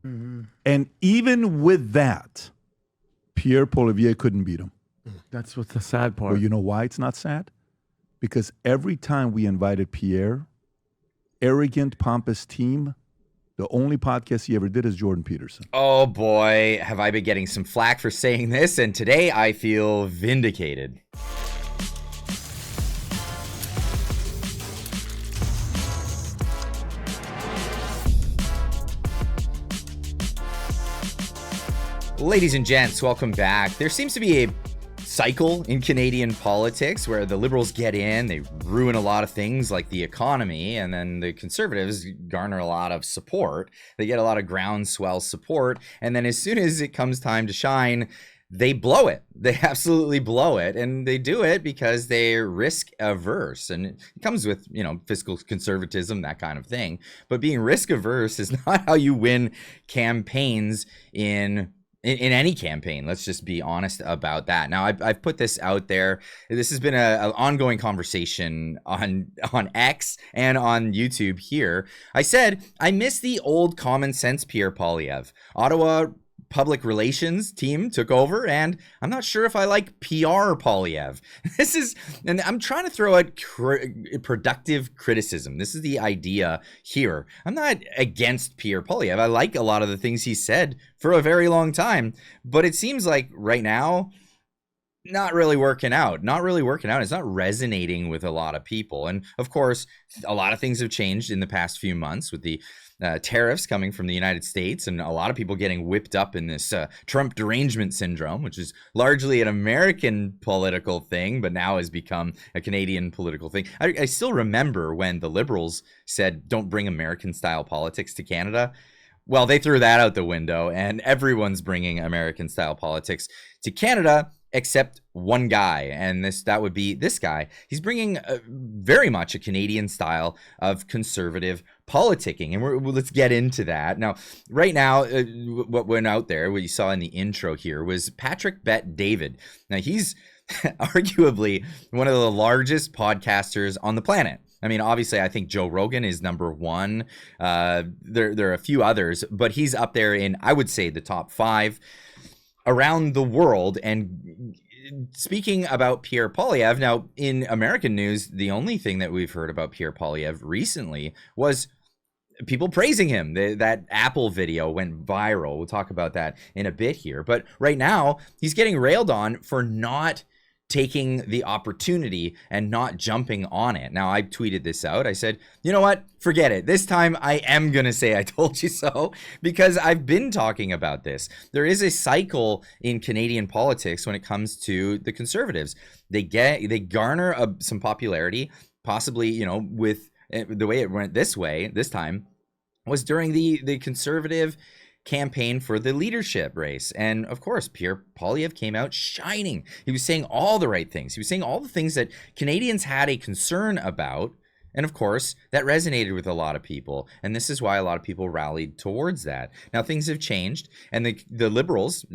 And even with that, Pierre Poilievre couldn't beat him. That's what's the sad part. Well, you know why it's not sad? Because every time we invited Pierre, arrogant, pompous team, the only podcast he ever did is Jordan Peterson. Oh boy, have I been getting some flack for saying this, and today I feel vindicated. Ladies and gents, welcome back. There seems to be a cycle in Canadian politics where the Liberals get in, they ruin a lot of things like the economy, and then the Conservatives garner a lot of support. They get a lot of groundswell support, and then as soon as it comes time to shine, they blow it. They absolutely blow it, and they do it because they're risk averse, and it comes with, fiscal conservatism, that kind of thing. But being risk averse is not how you win campaigns in any campaign. Let's just be honest about that. Now, I've put this out there. This has been an ongoing conversation on X and on YouTube here. I said, I miss the old common sense Pierre Poilievre. Ottawa public relations team took over, and I'm not sure if I like PR Poilievre. And I'm trying to throw out productive criticism. This is the idea here. I'm not against Pierre Poilievre. I like a lot of the things he said for a very long time, but it seems like right now, not really working out. It's not resonating with a lot of people. And of course, a lot of things have changed in the past few months with the tariffs coming from the United States, and a lot of people getting whipped up in this Trump derangement syndrome, which is largely an American political thing, but now has become a Canadian political thing. I still remember when the Liberals said, don't bring American-style politics to Canada. Well, they threw that out the window, and everyone's bringing American-style politics to Canada, except one guy, and that would be this guy. He's bringing very much a Canadian style of conservative politicking, and let's get into that. Now, right now, what went out there, what you saw in the intro here, was Patrick Bet-David. Now, he's arguably one of the largest podcasters on the planet. I mean, obviously, I think Joe Rogan is number one. There are a few others, but he's up there in, I would say, the top 5 around the world. And speaking about Pierre Poilievre, now in American news, the only thing that we've heard about Pierre Poilievre recently was people praising him. That Apple video went viral. We'll talk about that in a bit here. But right now, he's getting railed on for not taking the opportunity and not jumping on it. Now, I tweeted this out. I said, you know what? Forget it. This time I am going to say I told you so, because I've been talking about this. There is a cycle in Canadian politics when it comes to the Conservatives. They garner some popularity, possibly, with the way it went this time was during the Conservative campaign for the leadership race. And of course, Pierre Poilievre came out shining. He was saying all the right things. He was saying all the things that Canadians had a concern about. And of course, that resonated with a lot of people. And this is why a lot of people rallied towards that. Now, things have changed. And the Liberals,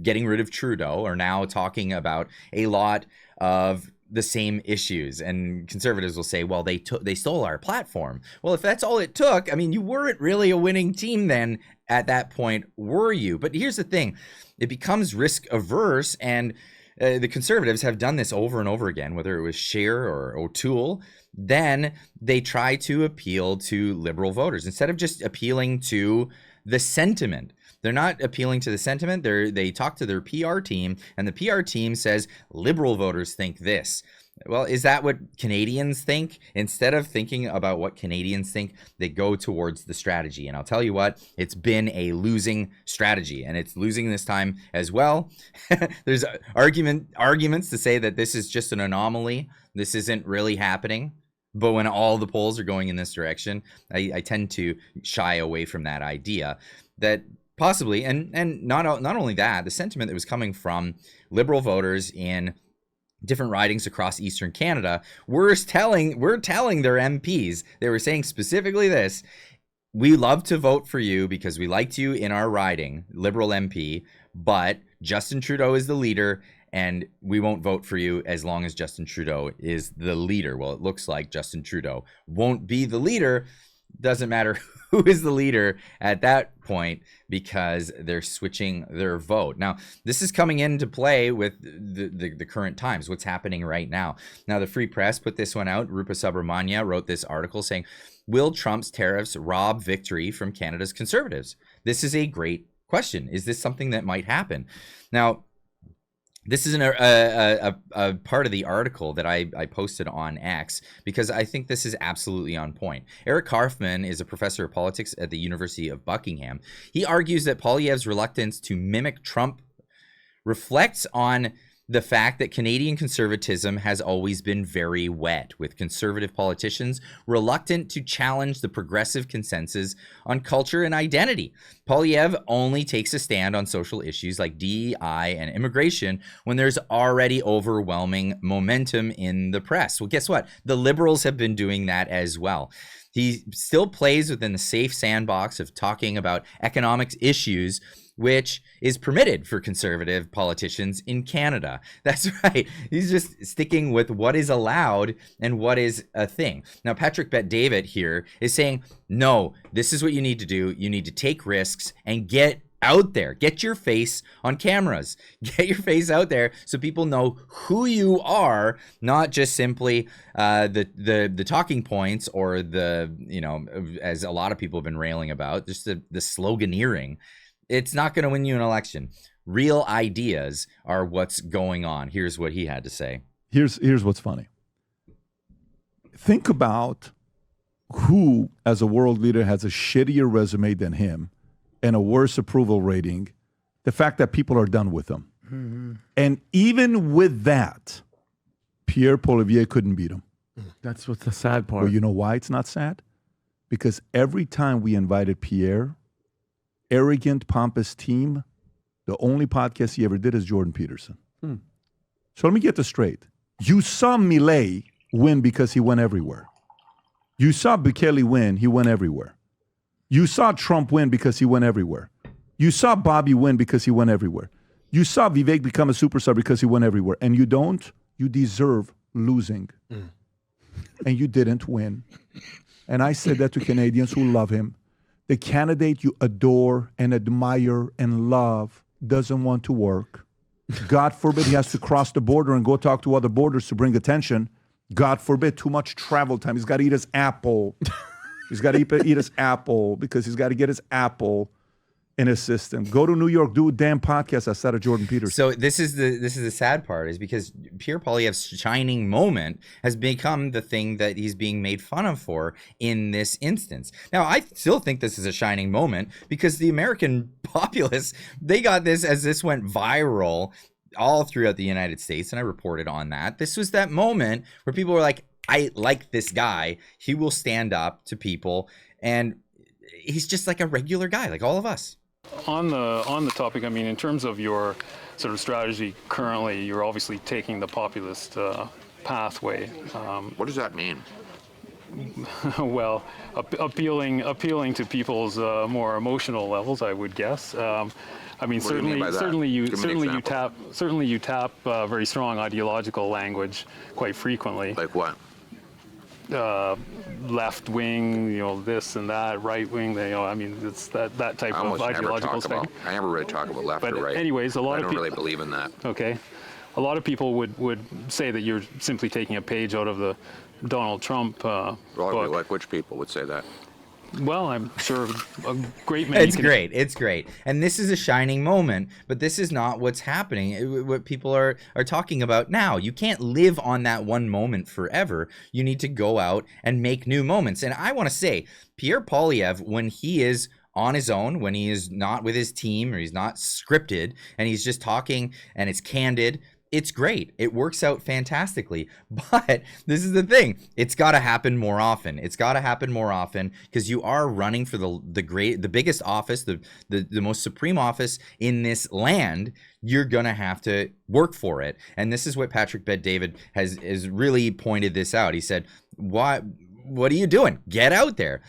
getting rid of Trudeau, are now talking about a lot of the same issues, and Conservatives will say, well, they stole our platform. Well, if that's all it took, I mean, you weren't really a winning team then at that point, were you? But here's the thing, it becomes risk averse, and the Conservatives have done this over and over again, whether it was Scheer or O'Toole. Then they try to appeal to Liberal voters instead of just appealing to the sentiment. They're not appealing to the sentiment. They talk to their PR team, and the PR team says Liberal voters think this. Well, is that what Canadians think? Instead of thinking about what Canadians think, they go towards the strategy. And I'll tell you what, it's been a losing strategy, and it's losing this time as well. There's arguments to say that this is just an anomaly. This isn't really happening. But when all the polls are going in this direction, I tend to shy away from that idea that possibly, and not only that, the sentiment that was coming from Liberal voters in different ridings across Eastern Canada were telling their MPs, they were saying specifically this: we love to vote for you because we liked you in our riding, Liberal MP, but Justin Trudeau is the leader, and we won't vote for you as long as Justin Trudeau is the leader. Well, it looks like Justin Trudeau won't be the leader. Doesn't matter who is the leader at that point because they're switching their vote. Now, this is coming into play with the current times, what's happening right now. Now, the Free Press put this one out. Rupa Subramanya wrote this article saying, will Trump's tariffs rob victory from Canada's Conservatives? This is a great question. Is this something that might happen? Now, this is a part of the article that I posted on X because I think this is absolutely on point. Eric Kaufman is a professor of politics at the University of Buckingham. He argues that Poilievre's reluctance to mimic Trump reflects on the fact that Canadian conservatism has always been very wet, with conservative politicians reluctant to challenge the progressive consensus on culture and identity. Poilievre only takes a stand on social issues like DEI and immigration when there's already overwhelming momentum in the press. Well, guess what? The Liberals have been doing that as well. He still plays within the safe sandbox of talking about economics issues, which is permitted for conservative politicians in Canada. That's right. He's just sticking with what is allowed and what is a thing. Now, Patrick Bet-David here is saying, no, this is what you need to do. You need to take risks and get out there. Get your face on cameras. Get your face out there so people know who you are, not just simply the talking points or the, as a lot of people have been railing about, just the sloganeering. It's not going to win you an election. Real ideas are what's going on. Here's what he had to say. Here's what's funny. Think about who, as a world leader, has a shittier resume than him and a worse approval rating. The fact that people are done with him. Mm-hmm. And even with that, Pierre Poilievre couldn't beat him. That's what's the sad part. Well, you know why it's not sad? Because every time we invited Pierre, arrogant, pompous team, the only podcast he ever did is Jordan Peterson. So let me get this straight. You saw Millet win because he went everywhere. You saw Bukele win, he went everywhere. You saw Trump win because he went everywhere. You saw Bobby win because he went everywhere. You saw Vivek become a superstar because he went everywhere. And you don't, you deserve losing. And you didn't win. And I said that to Canadians who love him. The candidate you adore and admire and love doesn't want to work. God forbid he has to cross the border and go talk to other borders to bring attention. God forbid too much travel time. He's got to eat his apple. He's got to eat his apple because he's got to get his apple in his system. Go to New York, do a damn podcast outside of Jordan Peterson. So this is the sad part, is because Pierre Poilievre's shining moment has become the thing that he's being made fun of for in this instance. Now, I still think this is a shining moment because the American populace, they got this as this went viral all throughout the United States, and I reported on that. This was that moment where people were like, I like this guy. He will stand up to people, and he's just like a regular guy, like all of us. On the topic, I mean, in terms of your sort of strategy currently, you're obviously taking the populist pathway. What does that mean? Well, appealing to people's more emotional levels, I would guess. I mean, What do you mean by that? certainly you tap very strong ideological language quite frequently. Like what? Left wing, this and that, right wing. I mean, it's that type of ideological spectrum. I never really talk about left or right. Anyways, I don't really believe in that. Okay, a lot of people would say that you're simply taking a page out of the Donald Trump book. Like which people would say that? Well, I'm sure a great many. It's great. And this is a shining moment, but this is not what's happening, what people are talking about now. You can't live on that one moment forever. You need to go out and make new moments. And I want to say, Pierre Poilievre, when he is on his own, when he is not with his team or he's not scripted and he's just talking and it's candid, it's great. It works out fantastically. But this is the thing. It's got to happen more often. It's got to happen more often because you are running for the biggest office, the most supreme office in this land. You're going to have to work for it. And this is what Patrick Bet-David has really pointed this out. He said, what are you doing? Get out there.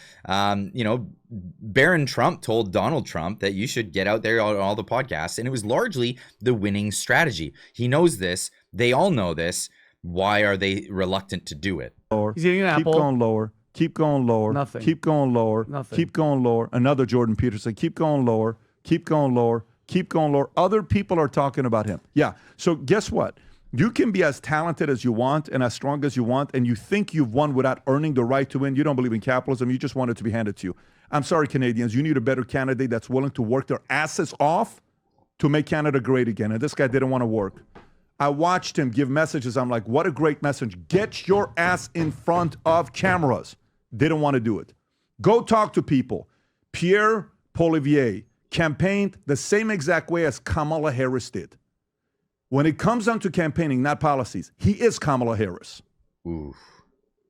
Baron Trump told Donald Trump that you should get out there on all the podcasts, and it was largely the winning strategy. He knows this. They all know this. Why are they reluctant to do it? Lower. He's eating an apple. Keep going lower. keep going lower. Nothing. Keep going lower. Nothing. Keep going lower. Another Jordan Peterson, keep going lower. Keep going lower. Keep going lower. Other people are talking about him. Yeah. So guess what? You can be as talented as you want and as strong as you want, and you think you've won without earning the right to win. You don't believe in capitalism. You just want it to be handed to you. I'm sorry, Canadians. You need a better candidate that's willing to work their asses off to make Canada great again. And this guy didn't want to work. I watched him give messages. I'm like, what a great message. Get your ass in front of cameras. Didn't want to do it. Go talk to people. Pierre Poilievre campaigned the same exact way as Kamala Harris did. When it comes down to campaigning, not policies, he is Kamala Harris. Oof.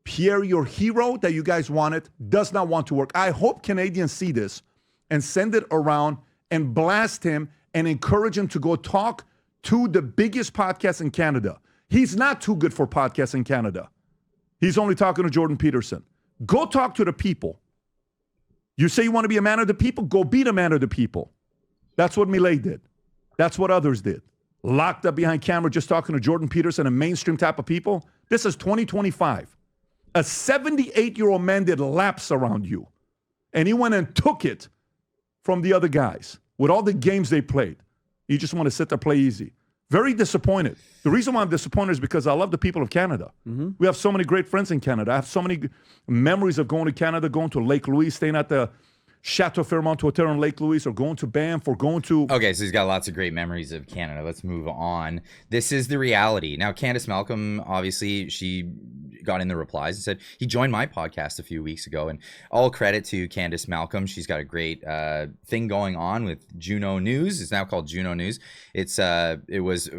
Pierre, your hero that you guys wanted, does not want to work. I hope Canadians see this and send it around and blast him and encourage him to go talk to the biggest podcast in Canada. He's not too good for podcasts in Canada. He's only talking to Jordan Peterson. Go talk to the people. You say you want to be a man of the people? Go be the man of the people. That's what Millet did. That's what others did. Locked up behind camera just talking to Jordan Peterson and mainstream type of people. This is 2025. A 78-year-old man did laps around you. And he went and took it from the other guys with all the games they played. You just want to sit there, play easy. Very disappointed. The reason why I'm disappointed is because I love the people of Canada. Mm-hmm. We have so many great friends in Canada. I have so many memories of going to Canada, going to Lake Louise, staying at the Chateau Fairmont Hotel in Lake Louise, or going to Banff, or going to... Okay, so he's got lots of great memories of Canada. Let's move on. This is the reality. Now, Candace Malcolm, obviously, she got in the replies and said, he joined my podcast a few weeks ago, and all credit to Candace Malcolm. She's got a great thing going on with Juno News. It's now called Juno News. It was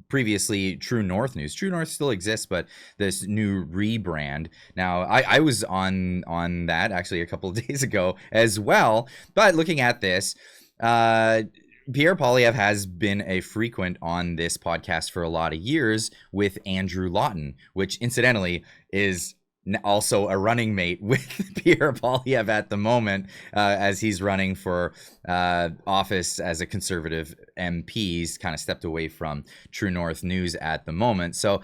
previously True North News. True North still exists, but this new rebrand. Now, I was on that actually a couple of days ago as well. But looking at this, Pierre Poilievre has been a frequent on this podcast for a lot of years with Andrew Lawton, which incidentally is also a running mate with Pierre Poilievre at the moment, as he's running for office as a Conservative MP. He's kind of stepped away from True North News at the moment. So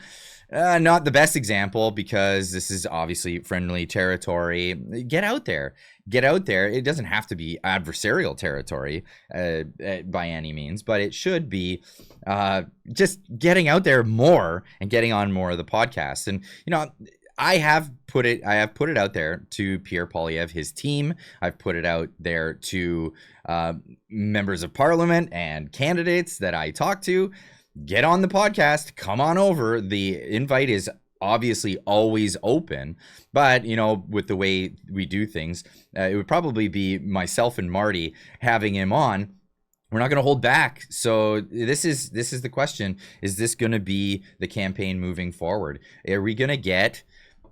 not the best example, because this is obviously friendly territory. Get out there. Get out there. It doesn't have to be adversarial territory by any means, but it should be just getting out there more and getting on more of the podcast. And, you know, I have put it out there to Pierre Poilievre, his team. I've put it out there to members of parliament and candidates that I talk to. Get on the podcast. Come on over. The invite is obviously always open, but, you know, with the way we do things, it would probably be myself and Marty having him on. We're not going to hold back. So this is the question. Is this going to be the campaign moving forward? Are we going to get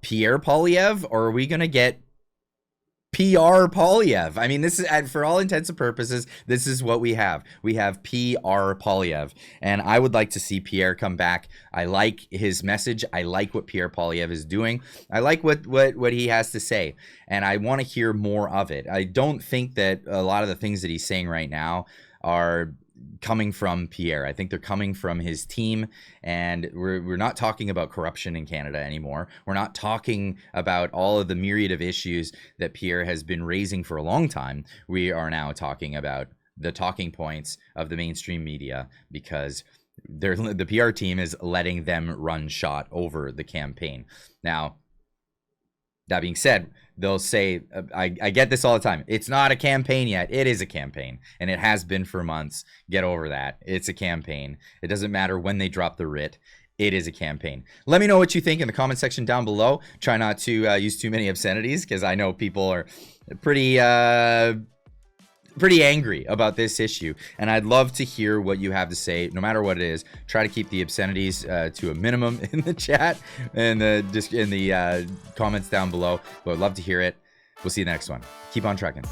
Pierre Poilievre, or are we going to get PR Poilievre? I mean, this is, for all intents and purposes, this is what we have. We have PR Poilievre, and I would like to see Pierre come back. I like his message. I like what Pierre Poilievre is doing. I like what he has to say, and I want to hear more of it. I don't think that a lot of the things that he's saying right now are coming from Pierre. I think they're coming from his team, and we're not talking about corruption in Canada anymore. We're not talking about all of the myriad of issues that Pierre has been raising for a long time. We are now talking about the talking points of the mainstream media, because the PR team is letting them run shot over the campaign. Now, that being said, they'll say, I get this all the time, it's not a campaign yet. It is a campaign, and it has been for months. Get over that. It's a campaign. It doesn't matter when they drop the writ. It is a campaign. Let me know what you think in the comment section down below. Try not to use too many obscenities, because I know people are pretty angry about this issue, and I'd love to hear what you have to say. No matter what it is, try to keep the obscenities to a minimum in the chat and in the comments down below. But I'd love to hear it. We'll see you next one. Keep on trucking.